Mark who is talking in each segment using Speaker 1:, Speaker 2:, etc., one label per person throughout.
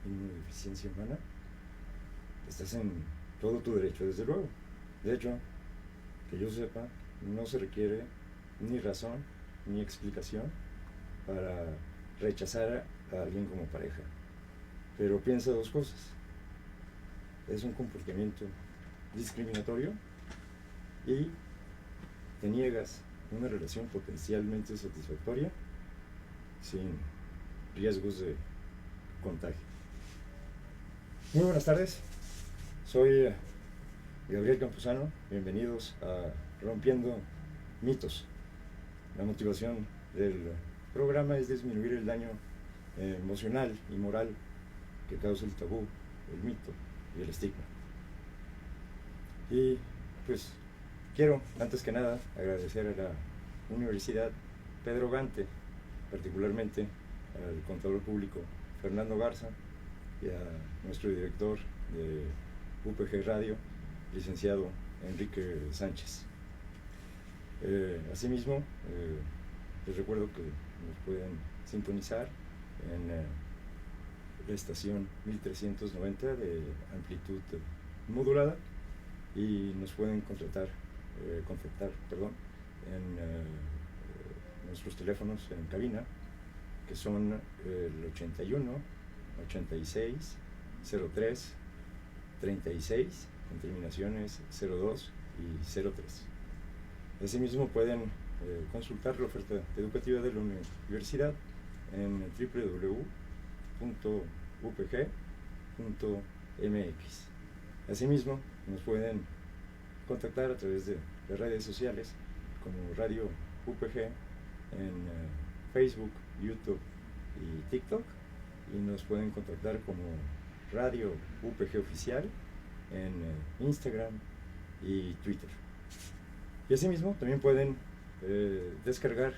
Speaker 1: inmunodeficiencia humana, estás en todo tu derecho, desde luego. De hecho, que yo sepa, no se requiere ni razón ni explicación para rechazar a alguien como pareja. Pero piensa dos cosas. Es un comportamiento discriminatorio y te niegas una relación potencialmente satisfactoria sin riesgos de contagio. Muy buenas tardes, soy Gabriel Campuzano, bienvenidos a Rompiendo Mitos. La motivación del programa es disminuir el daño emocional y moral que causa el tabú, el mito y el estigma. Y pues quiero, antes que nada, agradecer a la Universidad Pedro Gante, particularmente al contador público Fernando Garza y a nuestro director de UPG Radio, licenciado Enrique Sánchez. Asimismo, les recuerdo que nos pueden sintonizar en la estación 1390 de amplitud modulada y nos pueden contactar en nuestros teléfonos en cabina, que son el 81 86 03 36 con terminaciones 02 y 03. Asimismo pueden consultar la oferta educativa de la universidad en www.upg.mx. Asimismo nos pueden contactar a través de las redes sociales como Radio UPG en Facebook, YouTube y TikTok, y nos pueden contactar como Radio UPG Oficial en Instagram y Twitter. Y asimismo también pueden descargar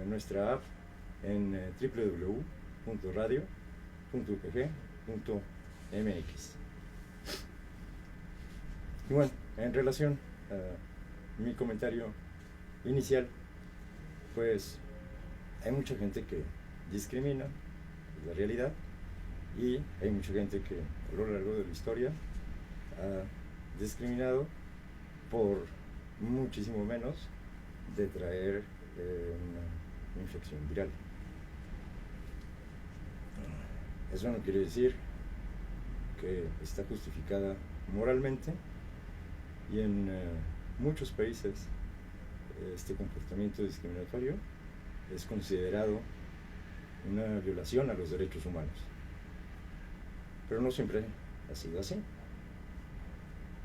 Speaker 1: nuestra app en www.radio.upg.mx. Y bueno, en relación a mi comentario inicial, pues hay mucha gente que discrimina, es la realidad, y hay mucha gente que a lo largo de la historia ha discriminado por muchísimo menos de traer una infección viral. Eso no quiere decir que está justificada moralmente, y en muchos países este comportamiento discriminatorio es considerado una violación a los derechos humanos. Pero no siempre ha sido así.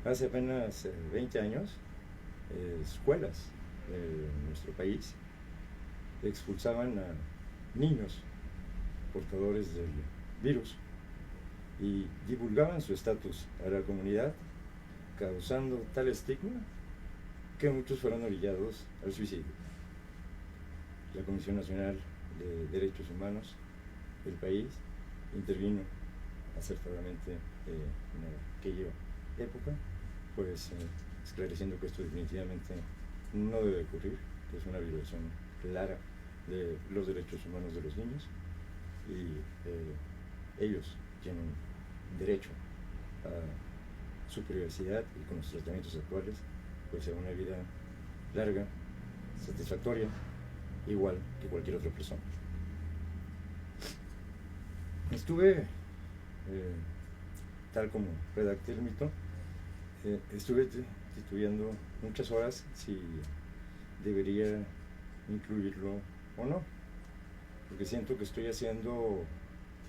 Speaker 1: Hace apenas 20 años, escuelas de nuestro país expulsaban a niños portadores del virus y divulgaban su estatus a la comunidad, causando tal estigma que muchos fueron orillados al suicidio. La Comisión Nacional de Derechos Humanos del país intervino acertadamente en aquella época, pues esclareciendo que esto definitivamente no debe ocurrir, que es una violación clara de los derechos humanos de los niños, y ellos tienen derecho a su privacidad y con los tratamientos actuales pues a una vida larga, satisfactoria, igual que cualquier otra persona. Estuve, tal como redacté el mito, estuve titubeando muchas horas si debería incluirlo o no, porque siento que estoy haciendo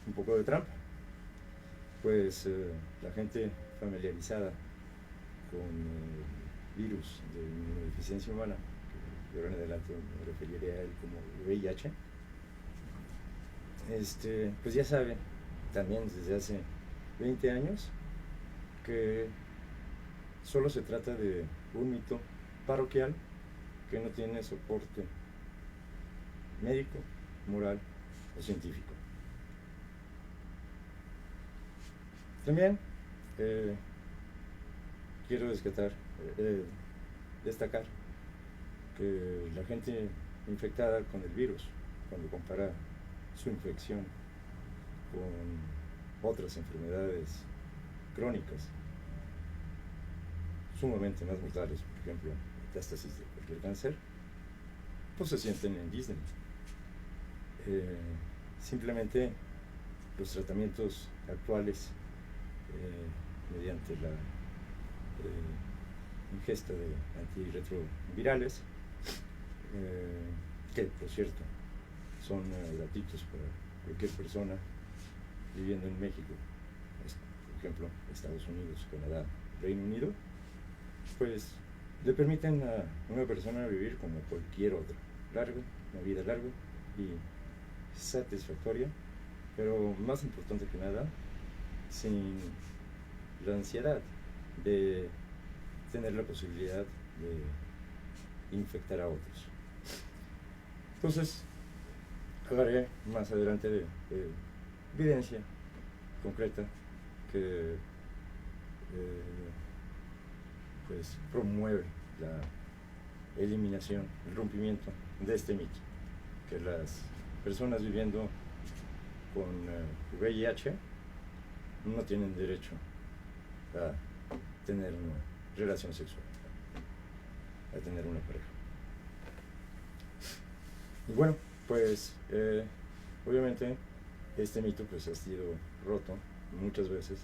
Speaker 1: un poco de trampa, pues la gente familiarizada con el virus de inmunodeficiencia humana, que de ahora en adelante me referiré a él como VIH, pues ya sabe también desde hace 20 años que solo se trata de un mito parroquial que no tiene soporte médico, moral o científico. También quiero destacar que la gente infectada con el virus, cuando compara su infección con otras enfermedades crónicas sumamente más mortales, por ejemplo, metástasis de cualquier cáncer, pues se sienten en Disney. Simplemente los tratamientos actuales, mediante la ingesta de antirretrovirales, que por cierto son gratuitos para cualquier persona viviendo en México, por ejemplo, Estados Unidos, Canadá, Reino Unido, pues le permiten a una persona vivir como cualquier otra, una vida larga y satisfactoria, pero más importante que nada, sin la ansiedad de tener la posibilidad de infectar a otros. Entonces, hablaré más adelante de evidencia concreta que pues promueve la eliminación, el rompimiento de este mito, que las personas viviendo con VIH no tienen derecho a tener una relación sexual, a tener una pareja. Y bueno, pues obviamente este mito pues ha sido roto muchas veces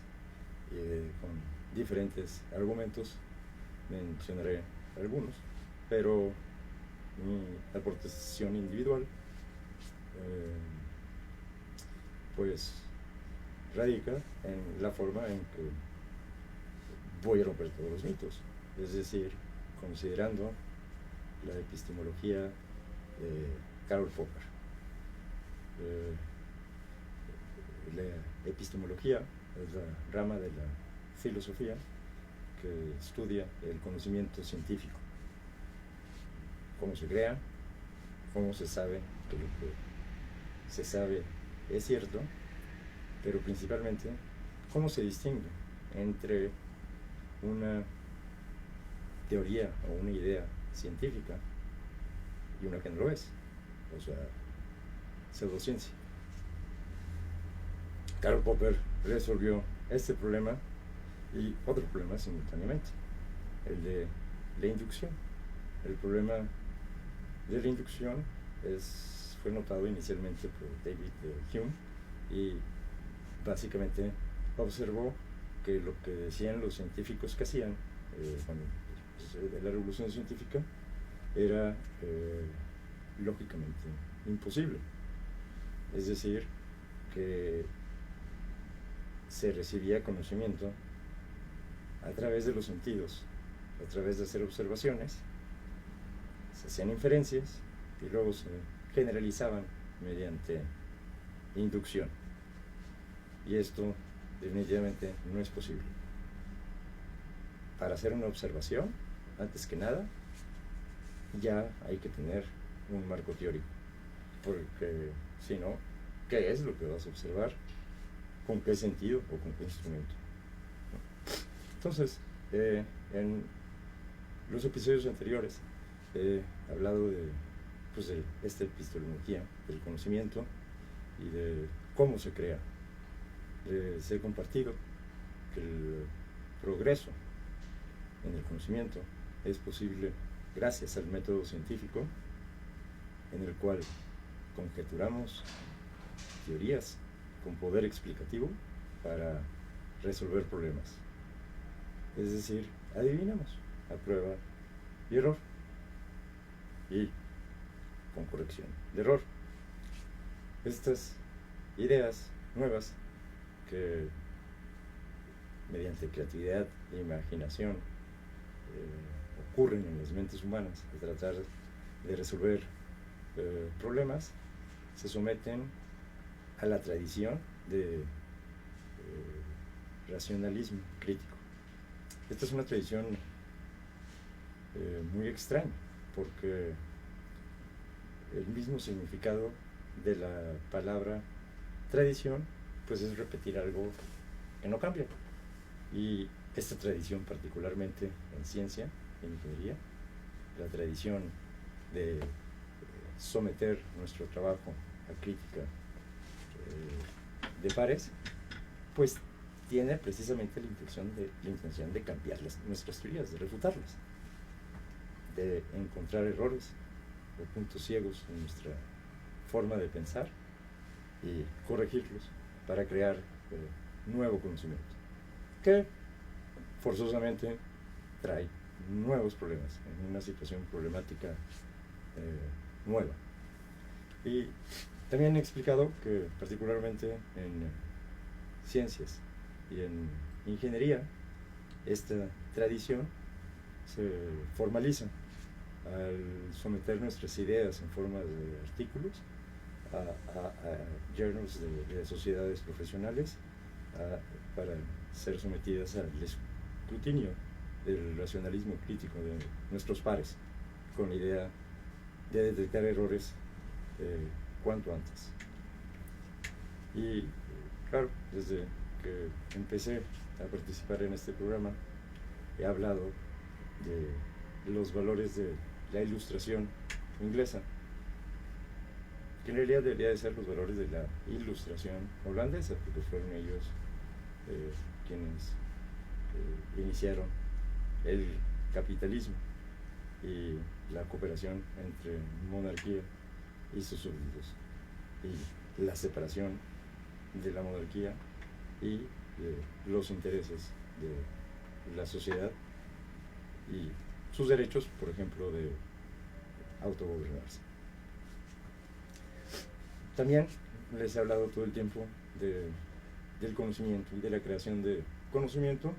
Speaker 1: con diferentes argumentos. Mencionaré algunos, pero mi aportación individual pues radica en la forma en que voy a romper todos los mitos, es decir, considerando la epistemología de Karl Popper. La epistemología es la rama de la filosofía que estudia el conocimiento científico, cómo se crea, cómo se sabe que lo que se sabe es cierto, pero principalmente cómo se distingue entre una teoría o una idea científica y una que no lo es, o sea, pseudociencia. Karl Popper resolvió este problema y otro problema simultáneamente, el de la inducción. El problema de la inducción fue notado inicialmente por David Hume y básicamente observó que lo que decían los científicos que hacían de la revolución científica era lógicamente imposible. Es decir, que se recibía conocimiento a través de los sentidos, a través de hacer observaciones, se hacían inferencias y luego se generalizaban mediante inducción. Y esto definitivamente no es posible. Para hacer una observación, antes que nada, ya hay que tener un marco teórico, porque si no, ¿qué es lo que vas a observar? ¿Con qué sentido o con qué instrumento? Entonces, en los episodios anteriores he hablado de esta epistemología del conocimiento y de cómo se crea. Les he compartido que el progreso en el conocimiento es posible gracias al método científico, en el cual conjeturamos teorías con poder explicativo para resolver problemas. Es decir, adivinamos a prueba y error y con corrección de error. Estas ideas nuevas que mediante creatividad e imaginación ocurren en las mentes humanas al tratar de resolver problemas, se someten a la tradición de racionalismo crítico. Esta es una tradición muy extraña, porque el mismo significado de la palabra tradición pues es repetir algo que no cambia. Y esta tradición, particularmente en ciencia, en ingeniería, la tradición de someter nuestro trabajo a crítica de pares, pues tiene precisamente la intención de cambiar nuestras teorías, de refutarlas, de encontrar errores o puntos ciegos en nuestra forma de pensar y corregirlos para crear nuevo conocimiento, que forzosamente trae nuevos problemas en una situación problemática nueva. Y también he explicado que particularmente en ciencias y en ingeniería esta tradición se formaliza al someter nuestras ideas en forma de artículos a journals de sociedades profesionales para ser sometidas al escrutinio del racionalismo crítico de nuestros pares, con la idea de detectar errores cuanto antes. Y claro, desde que empecé a participar en este programa, he hablado de los valores de la ilustración inglesa, que en realidad debería de ser los valores de la ilustración holandesa, porque fueron ellos quienes iniciaron el capitalismo y la cooperación entre monarquía y sus súbditos, y la separación de la monarquía y de los intereses de la sociedad y sus derechos, por ejemplo, de autogobernarse. También les he hablado todo el tiempo del conocimiento y de la creación de conocimiento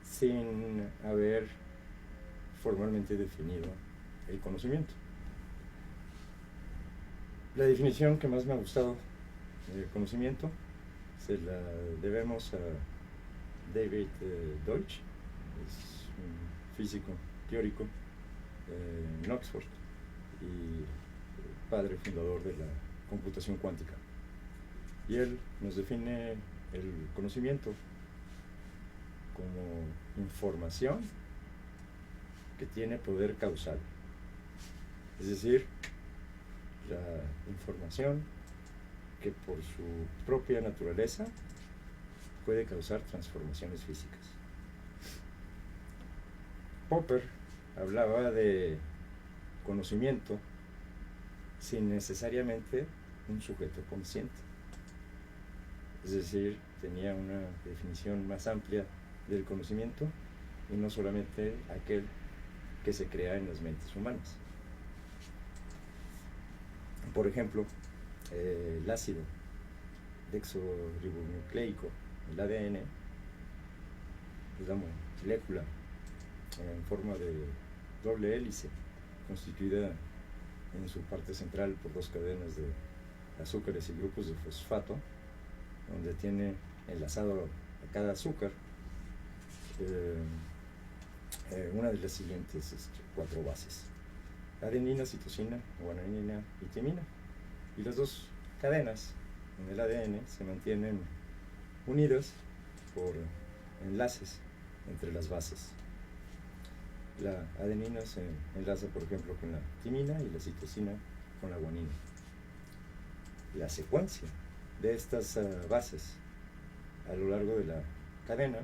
Speaker 1: sin haber formalmente definido el conocimiento. La definición que más me ha gustado del conocimiento se la debemos a David Deutsch, es un físico teórico en Oxford y padre fundador de la computación cuántica. Y él nos define el conocimiento como información que tiene poder causal, es decir, la información que por su propia naturaleza puede causar transformaciones físicas. Popper hablaba de conocimiento sin necesariamente un sujeto consciente, es decir, tenía una definición más amplia del conocimiento y no solamente aquel que se crea en las mentes humanas. Por ejemplo, el ácido desoxirribonucleico, el ADN, es la molécula en forma de doble hélice, constituida en su parte central por dos cadenas de azúcares y grupos de fosfato, donde tiene enlazado a cada azúcar una de las siguientes 4 bases: adenina, citosina, guanina y timina. Y las dos cadenas en el ADN se mantienen unidas por enlaces entre las bases. La adenina se enlaza, por ejemplo, con la timina y la citosina con la guanina. La secuencia de estas bases a lo largo de la cadena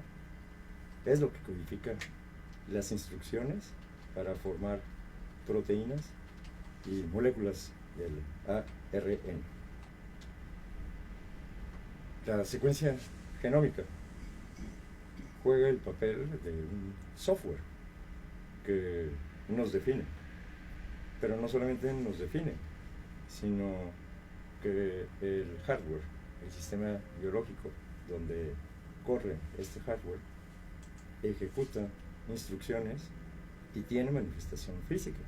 Speaker 1: es lo que codifica las instrucciones para formar proteínas y moléculas del ARN. La secuencia genómica juega el papel de un software que nos define, pero no solamente nos define, sino que el hardware, el sistema biológico donde corre este hardware, ejecuta instrucciones y tiene manifestación física,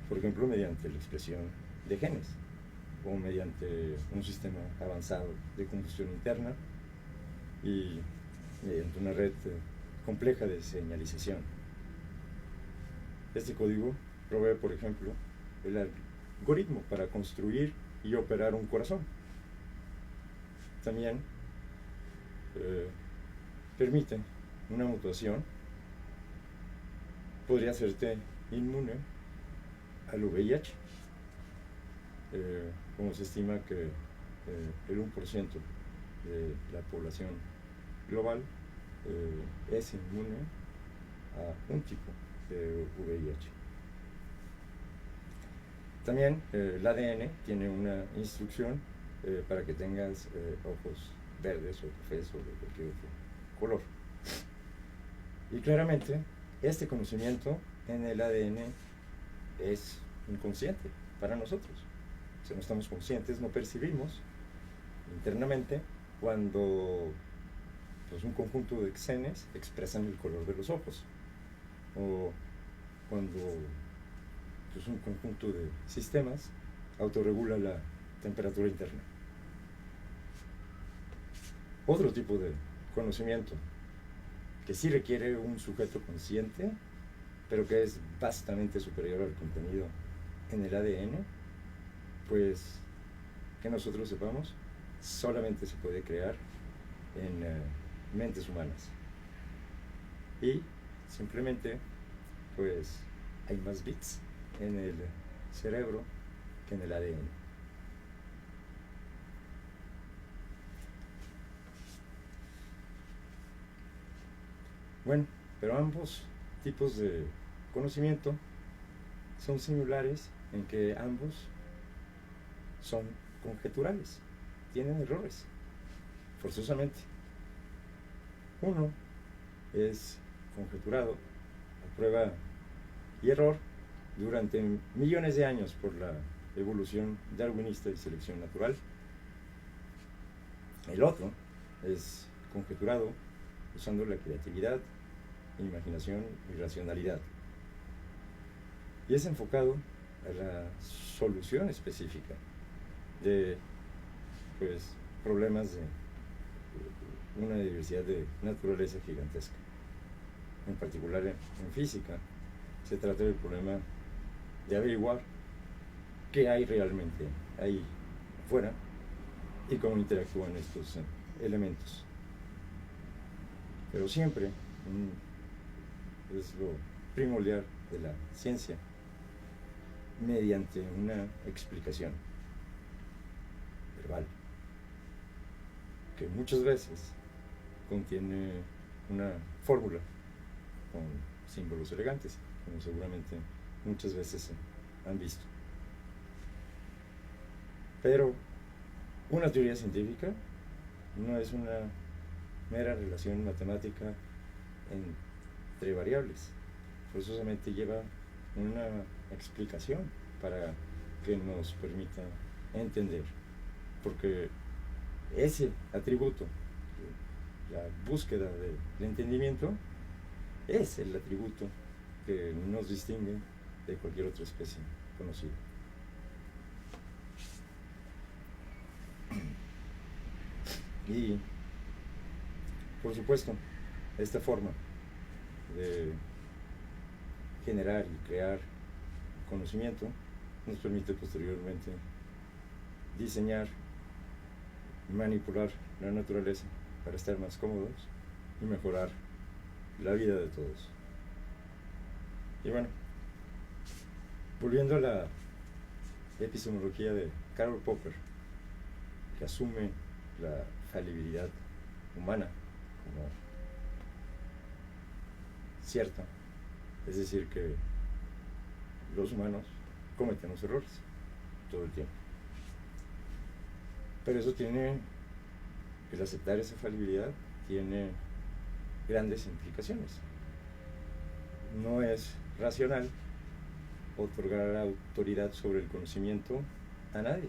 Speaker 1: por ejemplo mediante la expresión de genes o mediante un sistema avanzado de combustión interna y mediante una red compleja de señalización. Este código provee, por ejemplo, el algoritmo para construir y operar un corazón. También permite una mutación, podría hacerte inmune al VIH. Como se estima que el 1% de la población global es inmune a un tipo de VIH. También el ADN tiene una instrucción para que tengas ojos verdes o cafés o de cualquier otro color. Y claramente este conocimiento en el ADN es inconsciente para nosotros. Si no estamos conscientes, no percibimos internamente cuando pues, un conjunto de genes expresan el color de los ojos, o cuando pues, un conjunto de sistemas autorregula la temperatura interna. Otro tipo de conocimiento que sí requiere un sujeto consciente, pero que es vastamente superior al contenido en el ADN, pues que nosotros sepamos, solamente se puede crear en mentes humanas. Y simplemente, pues hay más bits en el cerebro que en el ADN. Bueno, pero ambos tipos de conocimiento son similares en que ambos son conjeturales, tienen errores, forzosamente. Uno es conjeturado a prueba y error durante millones de años por la evolución darwinista y selección natural. El otro es conjeturado usando la creatividad, imaginación y racionalidad. Y es enfocado a la solución específica de pues, problemas de una diversidad de naturaleza gigantesca. En particular en física, se trata del problema de averiguar qué hay realmente ahí afuera y cómo interactúan estos elementos. Pero siempre es lo primordial de la ciencia, mediante una explicación verbal, que muchas veces contiene una fórmula con símbolos elegantes, como seguramente muchas veces han visto. Pero una teoría científica no es una mera relación matemática entre variables, forzosamente lleva una explicación para que nos permita entender, porque ese atributo, la búsqueda del entendimiento, es el atributo que nos distingue de cualquier otra especie conocida. Y, por supuesto, esta forma de generar y crear conocimiento nos permite posteriormente diseñar y manipular la naturaleza para estar más cómodos y mejorar la vida de todos. Y bueno, volviendo a la epistemología de Karl Popper, que asume la falibilidad humana como cierta, es decir, que los humanos cometemos errores todo el tiempo. Pero eso tiene, el aceptar esa falibilidad tiene grandes implicaciones. No es racional otorgar autoridad sobre el conocimiento a nadie,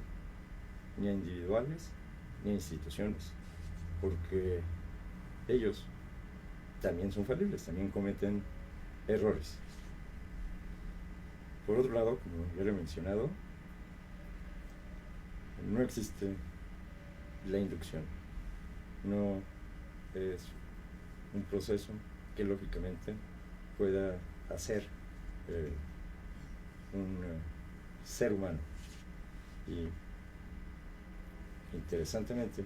Speaker 1: ni a individuales ni a instituciones, porque ellos también son falibles, también cometen errores. Por otro lado, como ya lo he mencionado, no existe la inducción, no es un proceso que lógicamente pueda hacer un ser humano. Y interesantemente,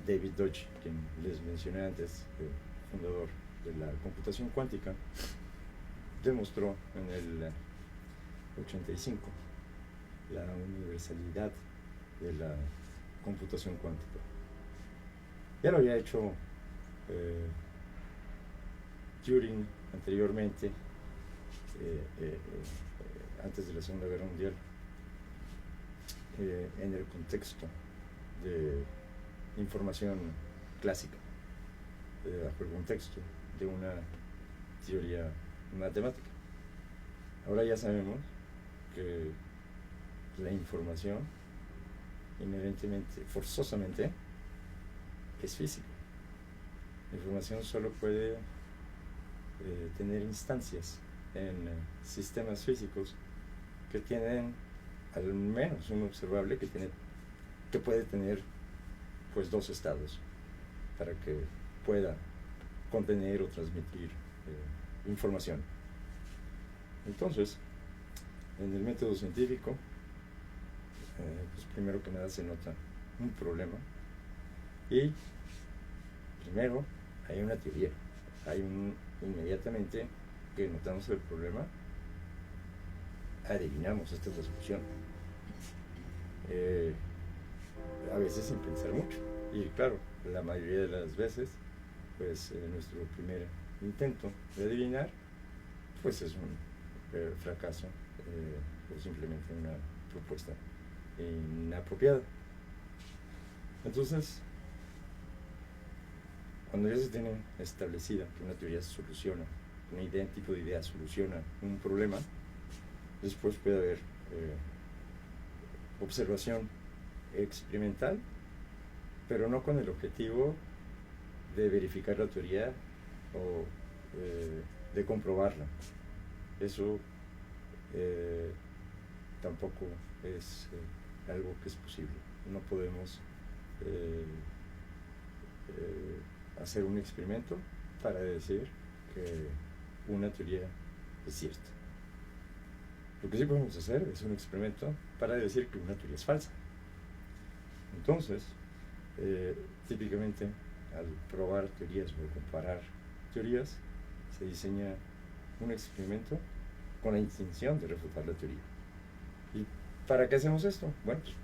Speaker 1: David Deutsch, quien les mencioné antes, fundador de la computación cuántica, demostró en el 85 la universalidad de la computación cuántica. Ya lo había hecho Turing anteriormente, antes de la Segunda Guerra Mundial, en el contexto de información clásica, bajo el contexto de una teoría matemática. Ahora ya sabemos que la información inherentemente, forzosamente, es física. La información solo puede tener instancias en sistemas físicos que tienen al menos un observable que puede tener pues dos estados para que pueda contener o transmitir información. Entonces, en el método científico, pues primero que nada se nota un problema y primero hay una teoría, inmediatamente que notamos el problema, adivinamos esta es la solución, a veces sin pensar mucho, y claro, la mayoría de las veces pues nuestro primer intento de adivinar pues es un fracaso o simplemente una propuesta inapropiada. Entonces, cuando ya se tiene establecida que una teoría soluciona, un tipo de idea soluciona un problema, después puede haber observación experimental, pero no con el objetivo de verificar la teoría o de comprobarla. Eso tampoco es algo que es posible. No podemos hacer un experimento para decir que una teoría es cierta. Lo que sí podemos hacer es un experimento para decir que una teoría es falsa. Entonces, típicamente al probar teorías o comparar teorías, se diseña un experimento con la intención de refutar la teoría. ¿Y para qué hacemos esto? Bueno, pues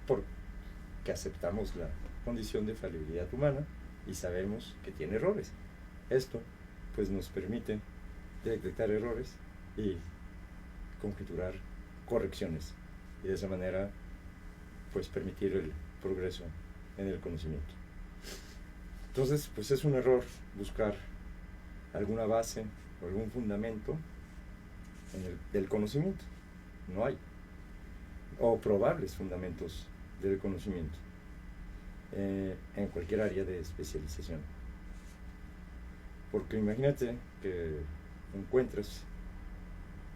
Speaker 1: porque aceptamos la condición de falibilidad humana y sabemos que tiene errores. Esto pues nos permite detectar errores y conjeturar correcciones y de esa manera pues permitir el progreso en el conocimiento. Entonces pues es un error buscar alguna base o algún fundamento del conocimiento. No hay, o probables fundamentos del conocimiento en cualquier área de especialización. Porque imagínate que encuentres,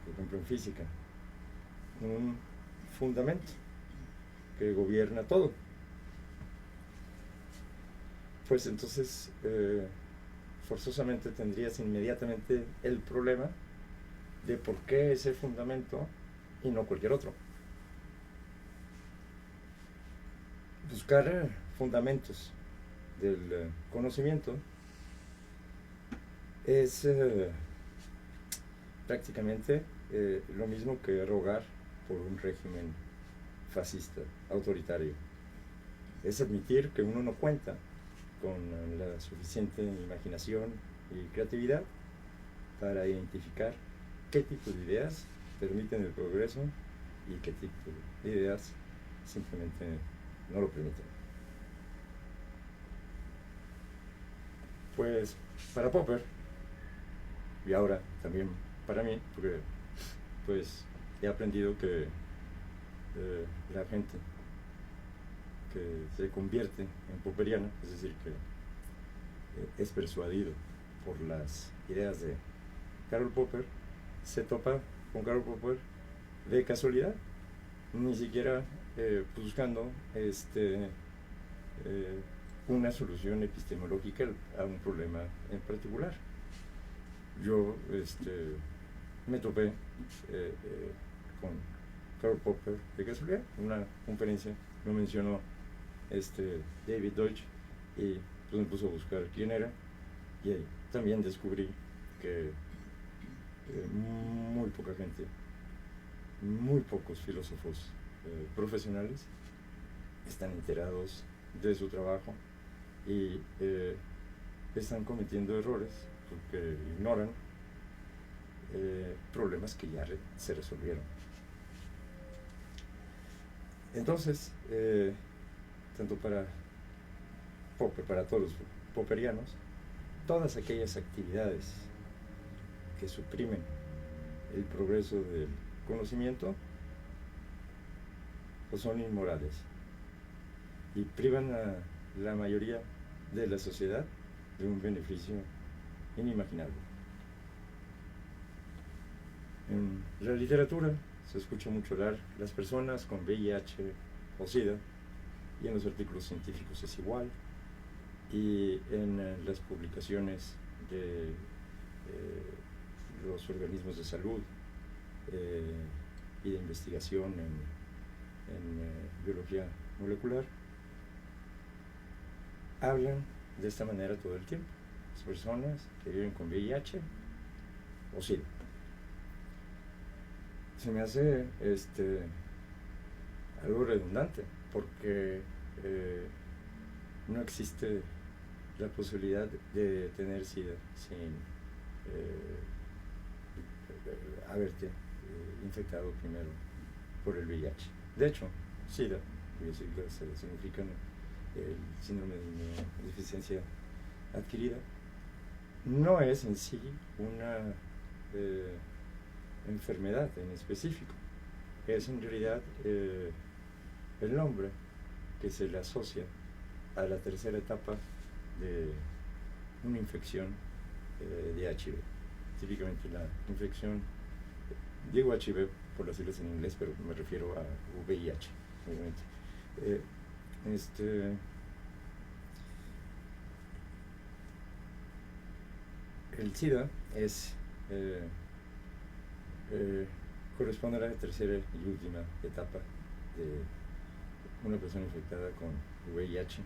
Speaker 1: por ejemplo en física, un fundamento que gobierna todo. Pues entonces forzosamente tendrías inmediatamente el problema de por qué ese fundamento y no cualquier otro. Buscar fundamentos del conocimiento es prácticamente lo mismo que rogar por un régimen fascista, autoritario. Es admitir que uno no cuenta con la suficiente imaginación y creatividad para identificar qué tipo de ideas permiten el progreso y qué tipo de ideas simplemente no lo permiten. Pues para Popper, y ahora también para mí, porque pues he aprendido que la gente que se convierte en popperiana, es decir, que es persuadido por las ideas de Karl Popper, se topa con Karl Popper de casualidad, ni siquiera buscando una solución epistemológica a un problema en particular. Yo me topé con Karl Popper de casualidad, en una conferencia me mencionó David Deutsch y pues me puso a buscar quién era y ahí también descubrí que muy poca gente, muy pocos filósofos profesionales están enterados de su trabajo y están cometiendo errores porque ignoran problemas que ya se resolvieron. Entonces, tanto para Popper, para todos los popperianos, todas aquellas actividades que suprimen el progreso del conocimiento pues son inmorales y privan a la mayoría de la sociedad de un beneficio inimaginable. En la literatura se escucha mucho hablar las personas con VIH o SIDA, y en los artículos científicos es igual, y en las publicaciones de los organismos de salud y de investigación en biología molecular, hablan de esta manera todo el tiempo. Las personas que viven con VIH o SIDA. Se me hace algo redundante, porque no existe la posibilidad de tener SIDA sin haberte infectado primero por el VIH. De hecho, SIDA, cuyas siglas significan el síndrome de inmunodeficiencia adquirida, no es en sí una enfermedad en específico, es en realidad el nombre que se le asocia a la tercera etapa de una infección de HIV. Típicamente la infección, digo HIV por las siglas en inglés, pero me refiero a VIH, obviamente. El SIDA corresponde a la tercera y última etapa de una persona infectada con VIH.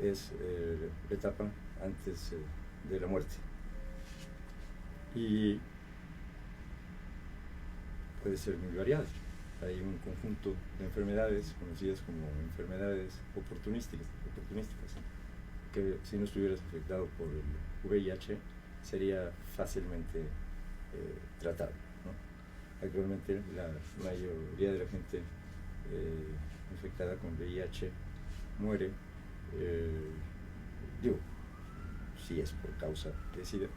Speaker 1: Es la etapa antes de la muerte, y puede ser muy variada. Hay un conjunto de enfermedades conocidas como enfermedades oportunísticas, que si no estuvieras afectado por el VIH sería fácilmente tratable, ¿no? Actualmente la mayoría de la gente infectada con VIH muere, si es por causa de SIDA,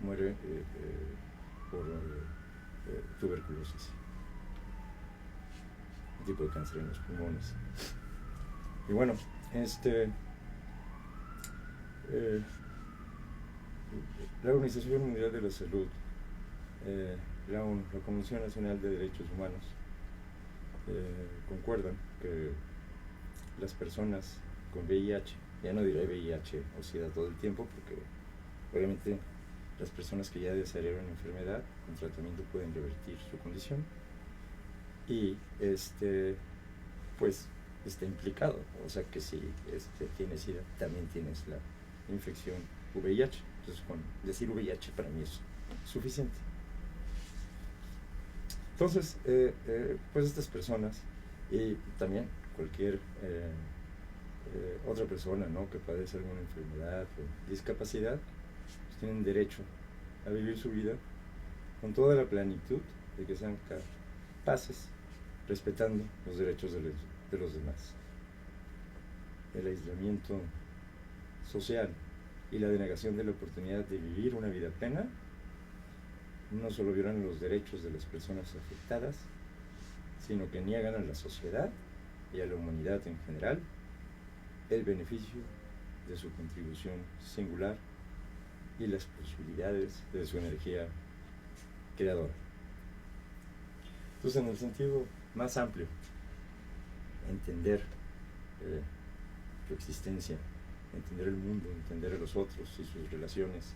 Speaker 1: muere por tuberculosis, un tipo de cáncer en los pulmones. Y bueno, la Organización Mundial de la Salud, la ONU, la Comisión Nacional de Derechos Humanos, concuerdan que las personas con VIH, ya no diré VIH o SIDA todo el tiempo, porque obviamente las personas que ya desarrollaron enfermedad con tratamiento pueden revertir su condición, y pues está implicado, o sea que si tienes SIDA también tienes la infección VIH. Entonces con decir VIH para mí es suficiente. Entonces, pues estas personas, y también cualquier otra persona, ¿no?, que padece alguna enfermedad o discapacidad, pues tienen derecho a vivir su vida con toda la plenitud de que sean capaces, respetando los derechos de los demás. El aislamiento social y la denegación de la oportunidad de vivir una vida plena no solo violan los derechos de las personas afectadas, sino que niegan a la sociedad y a la humanidad en general el beneficio de su contribución singular y las posibilidades de su energía creadora. Entonces, en el sentido más amplio, entender tu existencia, entender el mundo, entender a los otros y sus relaciones,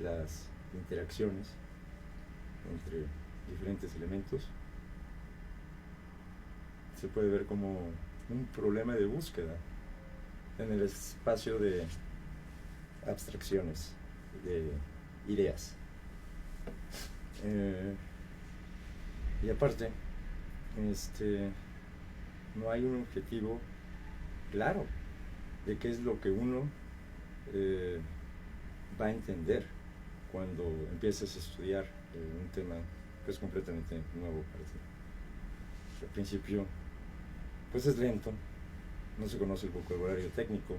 Speaker 1: las interacciones entre diferentes elementos, se puede ver como un problema de búsqueda en el espacio de abstracciones, de ideas. Y aparte, no hay un objetivo claro de qué es lo que uno va a entender cuando empiezas a estudiar un tema pues completamente nuevo para ti. Al principio pues es lento, no se conoce el vocabulario técnico,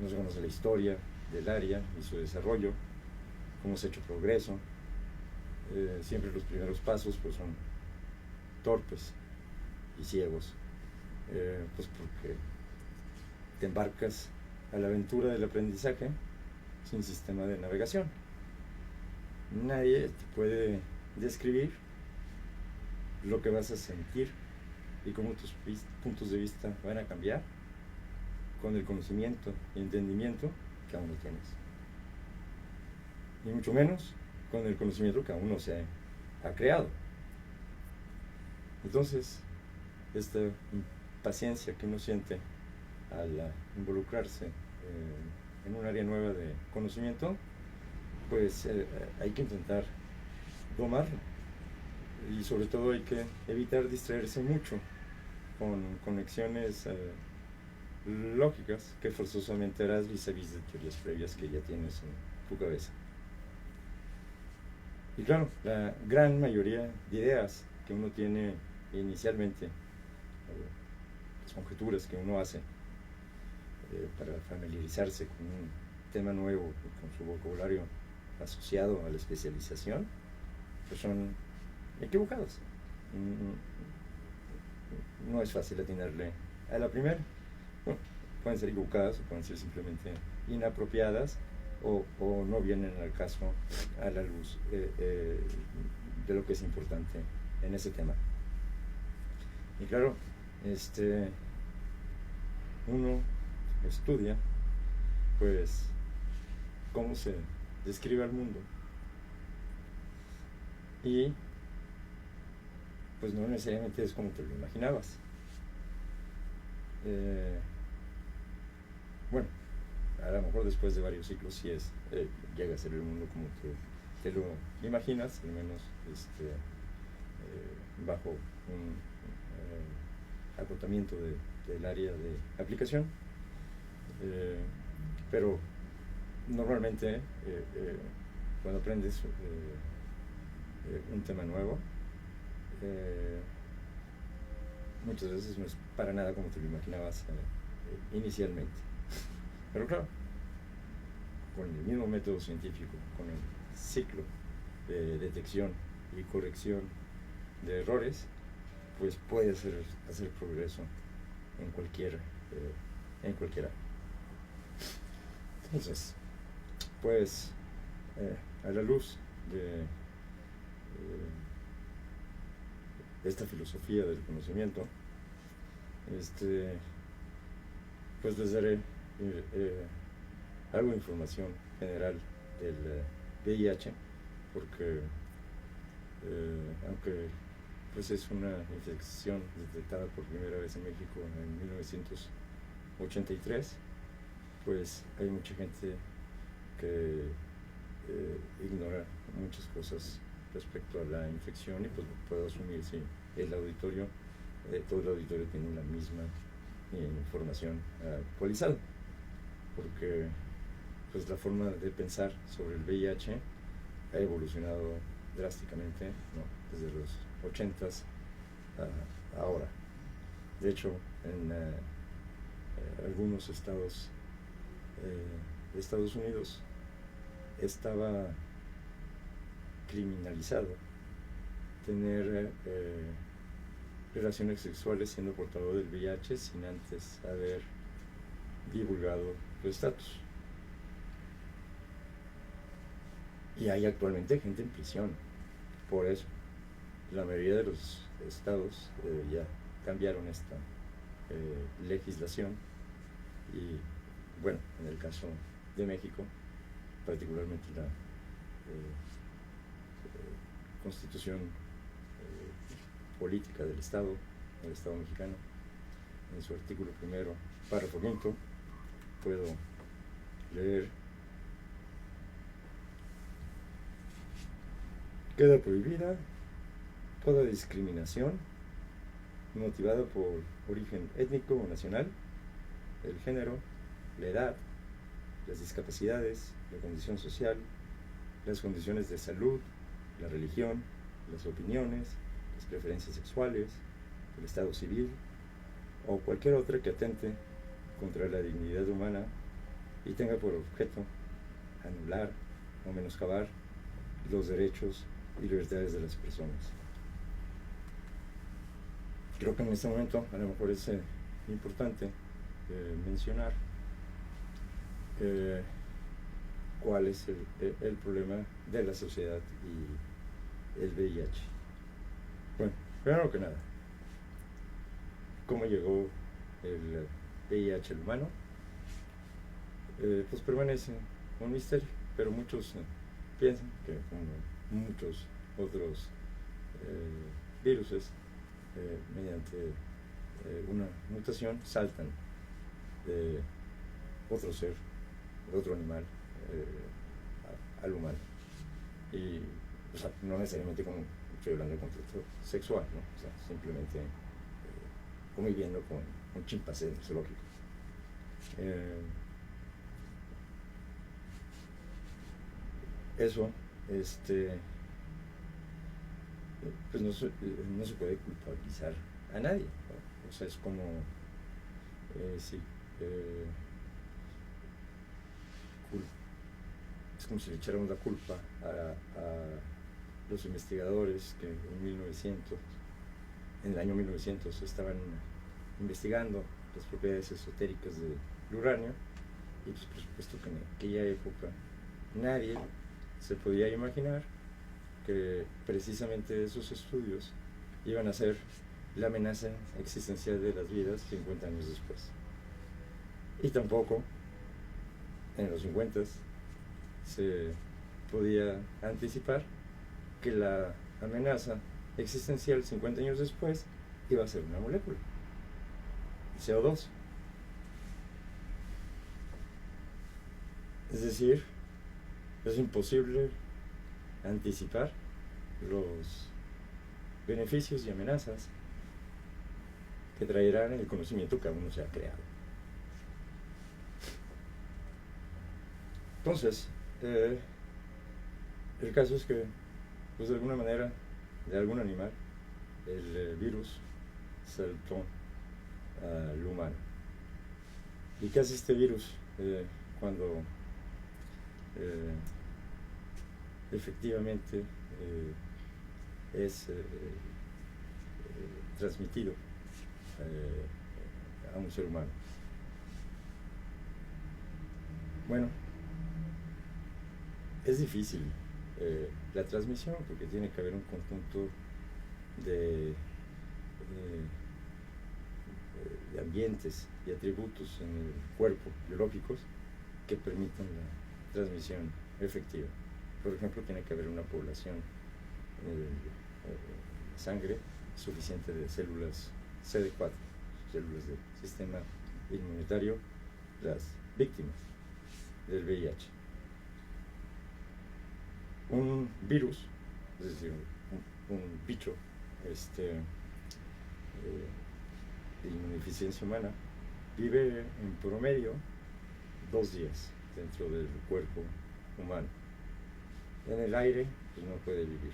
Speaker 1: no se conoce la historia del área y su desarrollo, cómo se ha hecho progreso. Siempre los primeros pasos pues son torpes y ciegos, pues porque te embarcas a la aventura del aprendizaje sin sistema de navegación. Nadie te puede describir lo que vas a sentir y cómo tus puntos de vista van a cambiar con el conocimiento y entendimiento que aún no tienes. Ni mucho menos con el conocimiento que aún no se ha creado. Entonces, esta impaciencia que uno siente al involucrarse en un área nueva de conocimiento, pues hay que intentar domarlo. Y sobre todo hay que evitar distraerse mucho con conexiones lógicas que forzosamente harás vis-a-vis de teorías previas que ya tienes en tu cabeza. Y claro, la gran mayoría de ideas que uno tiene inicialmente, las conjeturas que uno hace para familiarizarse con un tema nuevo, con su vocabulario asociado a la especialización, pues son equivocadas. No es fácil atinarle a la primera. Bueno, pueden ser equivocadas o pueden ser simplemente inapropiadas o no vienen al caso a la luz de lo que es importante en ese tema. Y claro, uno estudia pues cómo se describe al mundo y pues no necesariamente es como te lo imaginabas. Bueno, a lo mejor después de varios ciclos sí llega a ser el mundo como te lo imaginas, al menos bajo un acotamiento del área de aplicación, pero normalmente cuando aprendes un tema nuevo, muchas veces no es para nada como te lo imaginabas inicialmente. Pero claro, con el mismo método científico, con el ciclo de detección y corrección de errores, pues puede hacer progreso en cualquier área. Entonces, pues a la luz de esta filosofía del conocimiento, pues les daré algo de información general del VIH, porque aunque pues es una infección detectada por primera vez en México en 1983, pues hay mucha gente que ignora muchas cosas respecto a la infección y pues puedo asumir si el auditorio, todo el auditorio tiene la misma información actualizada, porque pues la forma de pensar sobre el VIH ha evolucionado drásticamente, ¿no?, desde los 80s a ahora. De hecho, en algunos estados de Estados Unidos estaba criminalizado tener relaciones sexuales siendo portador del VIH sin antes haber divulgado su estatus. Y hay actualmente gente en prisión por eso. La mayoría de los estados ya cambiaron esta legislación y bueno, en el caso de México, particularmente la constitución política del Estado mexicano, en su artículo 1, párrafo 5, puedo leer: queda prohibida toda discriminación motivado por origen étnico o nacional, el género, la edad, las discapacidades, la condición social, las condiciones de salud, la religión, las opiniones, las preferencias sexuales, el estado civil o cualquier otra que atente contra la dignidad humana y tenga por objeto anular o menoscabar los derechos y libertades de las personas. Creo que en este momento a lo mejor es importante mencionar cuál es el problema de la sociedad y el VIH. Bueno, primero que nada, ¿cómo llegó el VIH al humano? Pues permanece un misterio, pero muchos piensan que como muchos otros viruses, mediante una mutación saltan de otro ser, de otro animal, al humano. Y o sea, no necesariamente como estoy hablando de contexto sexual, ¿no? O sea, simplemente conviviendo con un chimpancé en el zoológico. Eso, pues no se puede culpabilizar a nadie, ¿no? O sea, es como es como si le echáramos la culpa a los investigadores que en el año 1900 estaban investigando las propiedades esotéricas del uranio, y pues por supuesto que en aquella época nadie se podía imaginar que precisamente esos estudios iban a ser la amenaza existencial de las vidas 50 años después. Y tampoco en los 50 se podía anticipar que la amenaza existencial 50 años después iba a ser una molécula, CO2. Es decir, es imposible anticipar los beneficios y amenazas que traerán el conocimiento que aún no se ha creado. Entonces, el caso es que, pues de alguna manera, de algún animal, el virus saltó al humano. ¿Y qué hace este virus cuando efectivamente es transmitido a un ser humano? Bueno, es difícil la transmisión porque tiene que haber un conjunto de ambientes y atributos en el cuerpo biológicos que permitan la transmisión efectiva. Por ejemplo, tiene que haber una población sangre suficiente de células CD4, células del sistema inmunitario, las víctimas del VIH. Un virus, es decir, un bicho de inmunodeficiencia humana, vive en promedio 2 días dentro del cuerpo humano. En el aire, pues no puede vivir,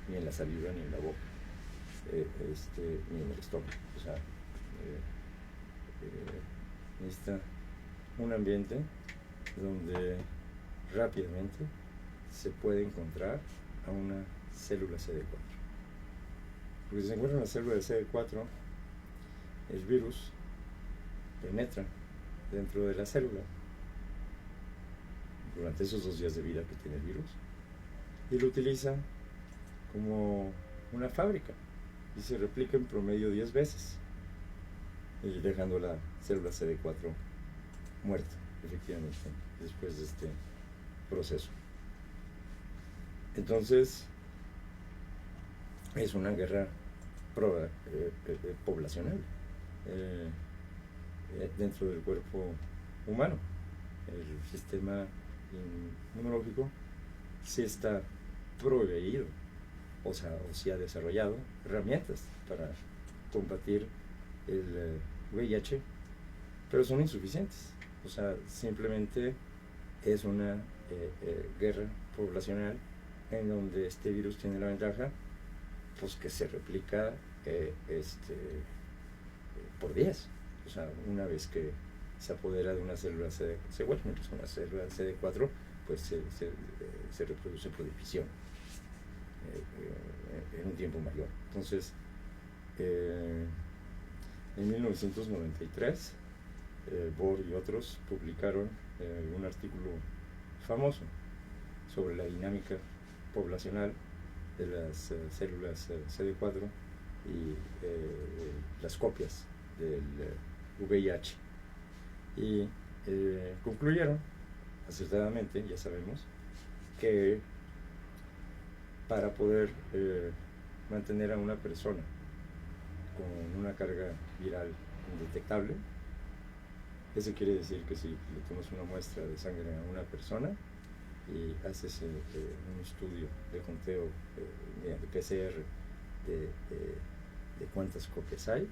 Speaker 1: ni en la saliva, ni en la boca, ni en el estómago. O sea, necesita un ambiente donde rápidamente se puede encontrar a una célula CD4. Porque si se encuentra una célula de CD4, el virus penetra dentro de la célula durante esos 2 días de vida que tiene el virus y lo utiliza como una fábrica y se replica en promedio 10 veces, y dejando la célula CD4 muerta, efectivamente, después de este proceso. Entonces, es una guerra poblacional dentro del cuerpo humano. El sistema inmunológico sí está proveído, o se ha desarrollado herramientas para combatir el VIH, pero son insuficientes. O sea, simplemente es una guerra poblacional en donde este virus tiene la ventaja pues que se replica por 10. O sea, una vez que se apodera de una célula CD4, mientras una célula CD4 pues se reproduce por división en un tiempo mayor. Entonces, en 1993, Bohr y otros publicaron un artículo famoso sobre la dinámica poblacional de las células CD4 y las copias del VIH. Y concluyeron, acertadamente, ya sabemos, que para poder mantener a una persona con una carga viral indetectable, eso quiere decir que si le tomas una muestra de sangre a una persona y haces un estudio de conteo mediante PCR de cuántas copias hay,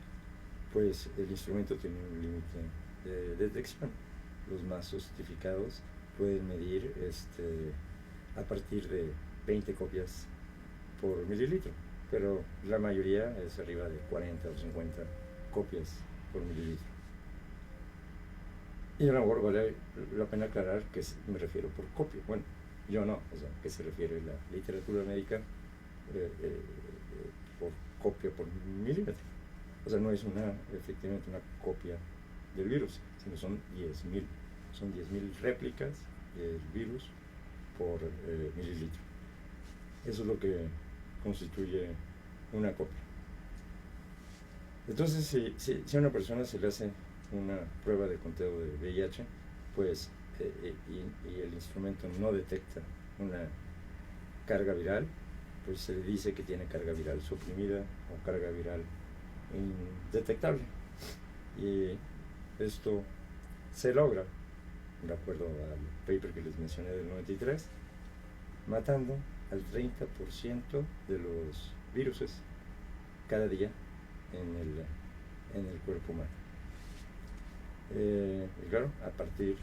Speaker 1: pues el instrumento tiene un límite de detección. Los más sofisticados pueden medir a partir de 20 copias por mililitro, pero la mayoría es arriba de 40 o 50 copias por mililitro. Y a lo mejor vale la pena aclarar que me refiero por copia. Bueno, yo no, o sea, que se refiere la literatura médica por copia por milímetro. O sea, no es efectivamente una copia del virus, sino son 10.000. Son 10.000 réplicas del virus por mililitro. Eso es lo que constituye una copia. Entonces, si a una persona se le hace una prueba de conteo de VIH, pues, y el instrumento no detecta una carga viral, pues se le dice que tiene carga viral suprimida o carga viral indetectable. Y esto se logra, de acuerdo al paper que les mencioné del 93, matando al 30% de los viruses cada día en el cuerpo humano. Y claro, a partir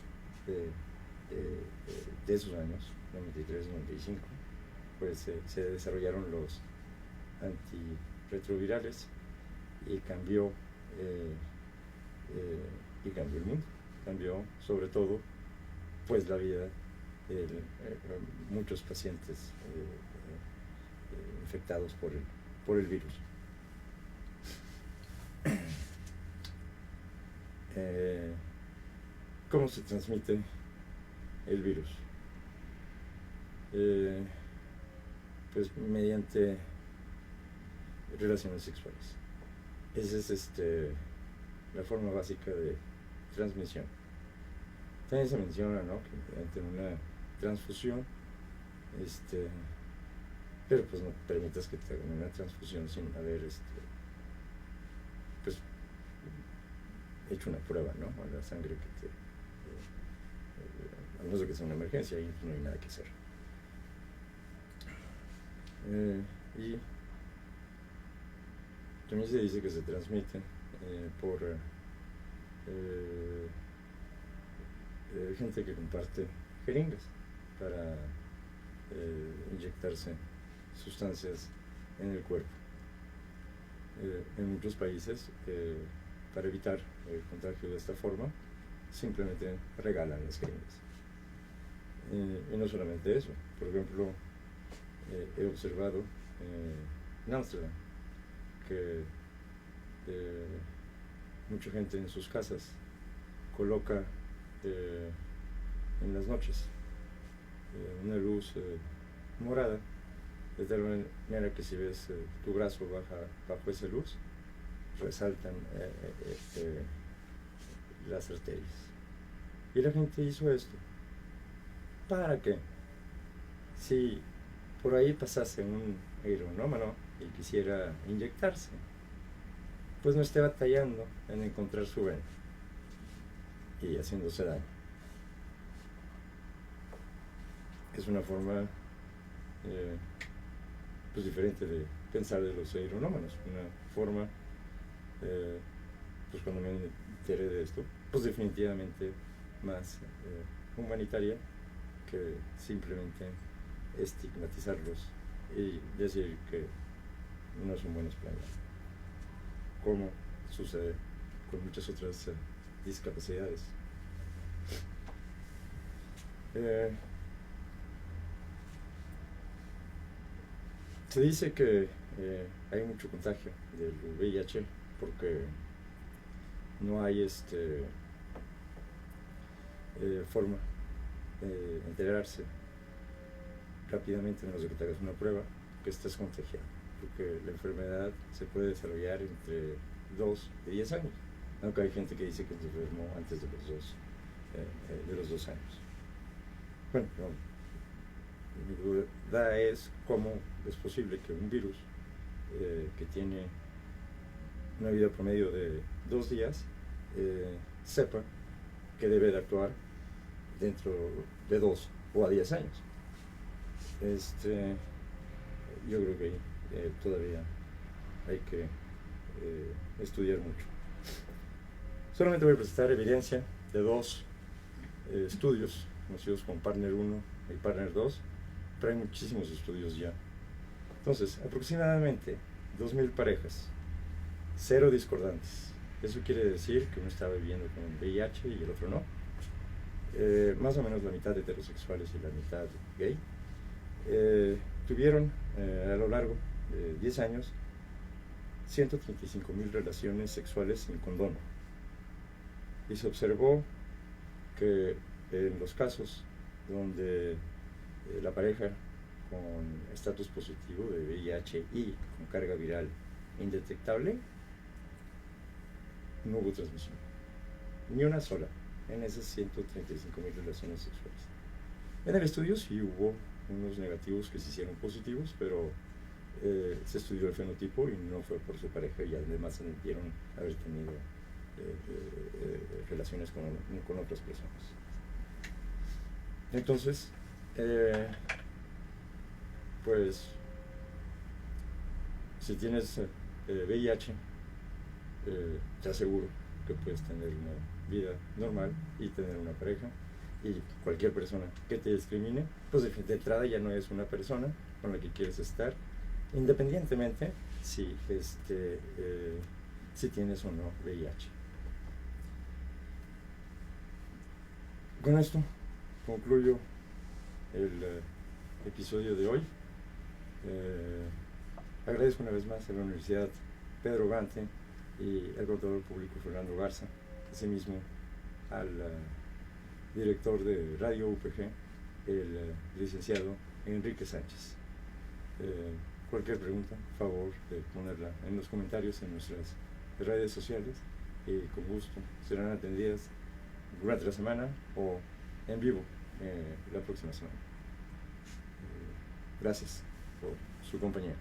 Speaker 1: de esos años, 93-95, pues se desarrollaron los antirretrovirales y cambió el mundo. Cambió sobre todo pues la vida de muchos pacientes infectados por el virus. ¿Cómo se transmite el virus? Pues mediante relaciones sexuales. Esa es la forma básica de transmisión. También se menciona, ¿no?, que mediante una transfusión, pero pues no permitas que te hagan una transfusión sin haber pues hecho una prueba, ¿no?, a la sangre que te a menos de que sea una emergencia, ahí no hay nada que hacer. Y también se dice que se transmite por gente que comparte jeringas para inyectarse sustancias en el cuerpo. En muchos países, para evitar el contagio de esta forma, simplemente regalan las jeringas. Y no solamente eso, por ejemplo, he observado en Ámsterdam que mucha gente en sus casas coloca en las noches una luz morada, de tal manera que si ves tu brazo bajo esa luz, resaltan las arterias. Y la gente hizo esto para que, si por ahí pasase un aeronómano y quisiera inyectarse, pues no esté batallando en encontrar su vena y haciéndose daño. Es una forma pues diferente de pensar de los aeronómanos, una forma pues cuando me enteré de esto, pues definitivamente más humanitaria que simplemente estigmatizarlos y decir que no son buenos planes, como sucede con muchas otras discapacidades. Se dice que hay mucho contagio del VIH porque no hay forma de enterarse rápidamente, menos de que te hagas una prueba, que estás contagiado, porque la enfermedad se puede desarrollar entre 2 y 10 años, aunque hay gente que dice que se enfermó antes de los 2 años. Bueno, no, mi duda es cómo es posible que un virus que tiene una vida promedio de 2 días sepa que debe de actuar dentro de 2 o a 10 años. Yo creo que todavía hay que estudiar mucho. Solamente voy a presentar evidencia de 2 estudios conocidos como Partner 1 y Partner 2, pero hay muchísimos estudios ya. Entonces, aproximadamente 2.000 parejas, 0 discordantes. Eso quiere decir que uno estaba viviendo con VIH y el otro no. Más o menos la mitad heterosexuales y la mitad gay. Tuvieron a lo largo de 10 años 135.000 relaciones sexuales sin condón. Y se observó que en los casos donde la pareja con estatus positivo de VIH y con carga viral indetectable, no hubo transmisión, ni una sola en esas 135.000 relaciones sexuales. En el estudio sí hubo unos negativos que se hicieron positivos, pero se estudió el fenotipo y no fue por su pareja, y además se admitieron haber tenido relaciones con otras personas. Entonces, pues, si tienes VIH, te aseguro que puedes tener una vida normal y tener una pareja, y cualquier persona que te discrimine, pues de entrada ya no es una persona con la que quieres estar, independientemente si tienes o no VIH. Con esto concluyo el episodio de hoy. Agradezco una vez más a la Universidad Pedro Gante y al contador público Fernando Garza, asimismo al director de Radio UPG, el licenciado Enrique Sánchez. Cualquier pregunta, favor de ponerla en los comentarios en nuestras redes sociales, y con gusto serán atendidas durante la semana o en vivo la próxima semana. Gracias por su compañía.